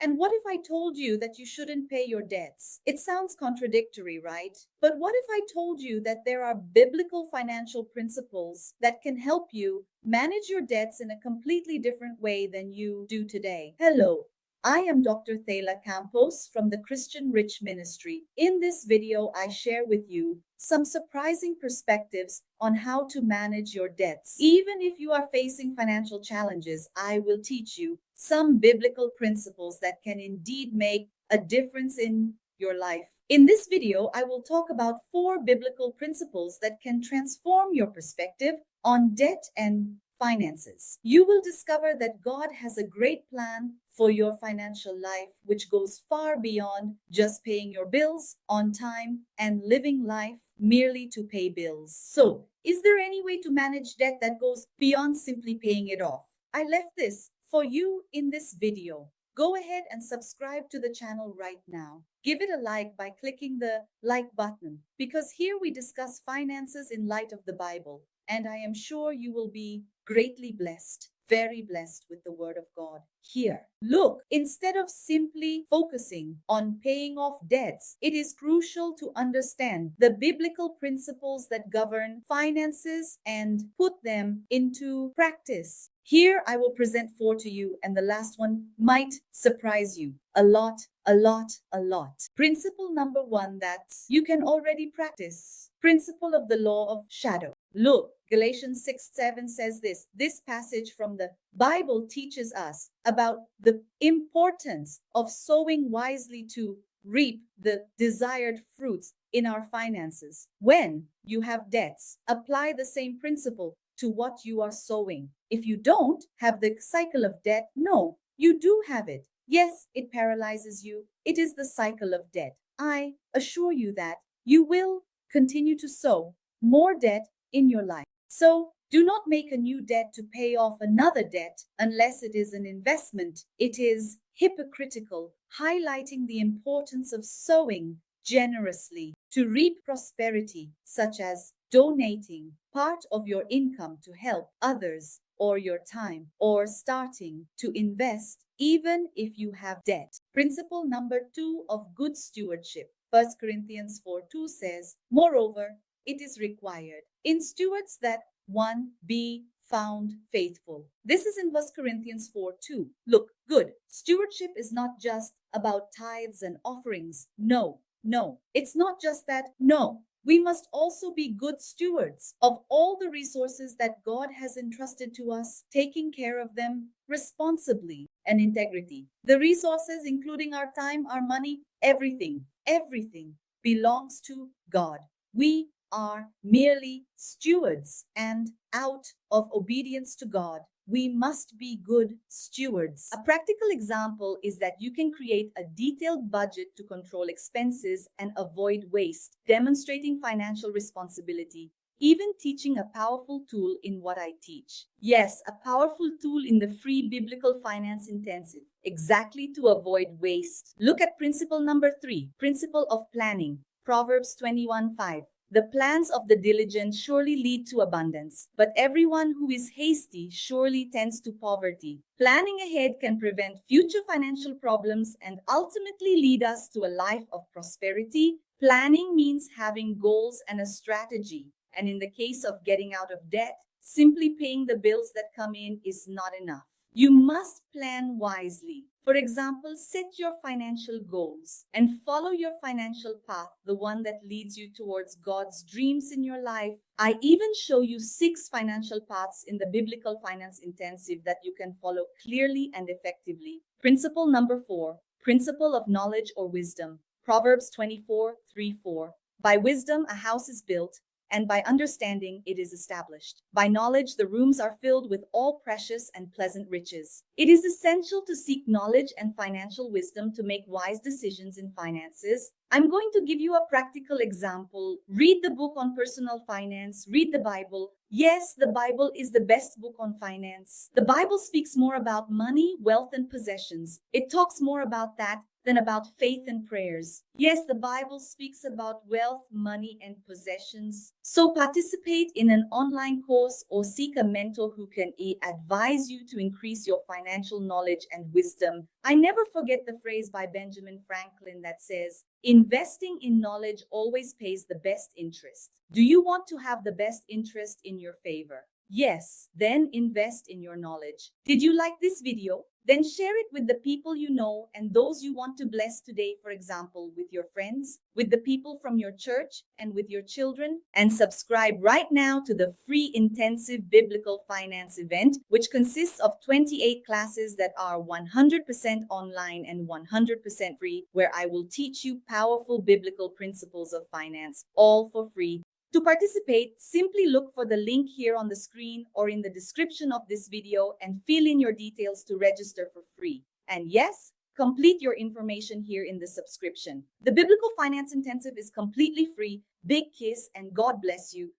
And what if I told you that you shouldn't pay your debts? It sounds contradictory, right? But what if I told you that there are biblical financial principles that can help you manage your debts in a completely different way than you do today? Hello. I am Dr. Thaila Campos from the Christian Rich Ministry. In this video, I share with you some surprising perspectives on how to manage your debts. Even if you are facing financial challenges, I will teach you some biblical principles that can indeed make a difference in your life. In this video, I will talk about 4 biblical principles that can transform your perspective on debt and finances. You will discover that God has a great plan for your financial life, which goes far beyond just paying your bills on time and living life merely to pay bills. So, is there any way to manage debt that goes beyond simply paying it off? I left this for you in this video. Go ahead and subscribe to the channel right now. Give it a like by clicking the like button, because here we discuss finances in light of the Bible, and I am sure you will be greatly blessed, very blessed with the word of God here. Look, instead of simply focusing on paying off debts, it is crucial to understand the biblical principles that govern finances and put them into practice. Here I will present 4 to you, and the last one might surprise you a lot. Principle number 1 that you can already practice. Principle of the law of shadow. Look, Galatians 6:7 says this. This passage from the Bible teaches us about the importance of sowing wisely to reap the desired fruits in our finances. When you have debts, apply the same principle to what you are sowing. If you don't have the cycle of debt, no, you do have it. Yes, it paralyzes you. It is the cycle of debt. I assure you that you will continue to sow more debt in your life. So, do not make a new debt to pay off another debt unless it is an investment. It is hypocritical, highlighting the importance of sowing generously to reap prosperity, such as donating part of your income to help others, or your time, or starting to invest even if you have debt. Principle number 2 of good stewardship. 1 Corinthians 4:2 says, moreover, it is required in stewards that one be found faithful. This is in 1 Corinthians 4:2. Look, good stewardship is not just about tithes and offerings. No, it's not just that. No, we must also be good stewards of all the resources that God has entrusted to us, taking care of them responsibly and integrity. The resources, including our time, our money, everything belongs to God. We are merely stewards, and out of obedience to God, we must be good stewards. A practical example is that you can create a detailed budget to control expenses and avoid waste, demonstrating financial responsibility. Even teaching a powerful tool in what I teach. Yes, a powerful tool in the free biblical finance intensive, exactly to avoid waste. Look at principle number 3, principle of planning. Proverbs 21:5. The plans of the diligent surely lead to abundance, but everyone who is hasty surely tends to poverty. Planning ahead can prevent future financial problems and ultimately lead us to a life of prosperity. Planning means having goals and a strategy. And in the case of getting out of debt, simply paying the bills that come in is not enough. You must plan wisely. For example, set your financial goals and follow your financial path, the one that leads you towards God's dreams in your life. I even show you 6 financial paths in the Biblical Finance Intensive that you can follow clearly and effectively. Principle number 4, principle of knowledge or wisdom. Proverbs 24:3-4. By wisdom, a house is built, and by understanding it is established. By knowledge, the rooms are filled with all precious and pleasant riches. It is essential to seek knowledge and financial wisdom to make wise decisions in finances. I'm going to give you a practical example. Read the book on personal finance. Read the Bible. Yes, the Bible is the best book on finance. The Bible speaks more about money, wealth, and possessions. It talks more about that than about faith and prayers. Yes, the Bible speaks about wealth, money, and possessions. So participate in an online course or seek a mentor who can advise you to increase your financial knowledge and wisdom. I never forget the phrase by Benjamin Franklin that says, investing in knowledge always pays the best interest. Do you want to have the best interest in your favor? Yes, then invest in your knowledge. Did you like this video? Then share it with the people you know and those you want to bless today, for example, with your friends, with the people from your church, and with your children. And subscribe right now to the free intensive biblical finance event, which consists of 28 classes that are 100% online and 100% free, where I will teach you powerful biblical principles of finance, all for free. To participate, simply look for the link here on the screen or in the description of this video and fill in your details to register for free. And yes, complete your information here in the subscription. The Biblical Finance Intensive is completely free. Big kiss and God bless you.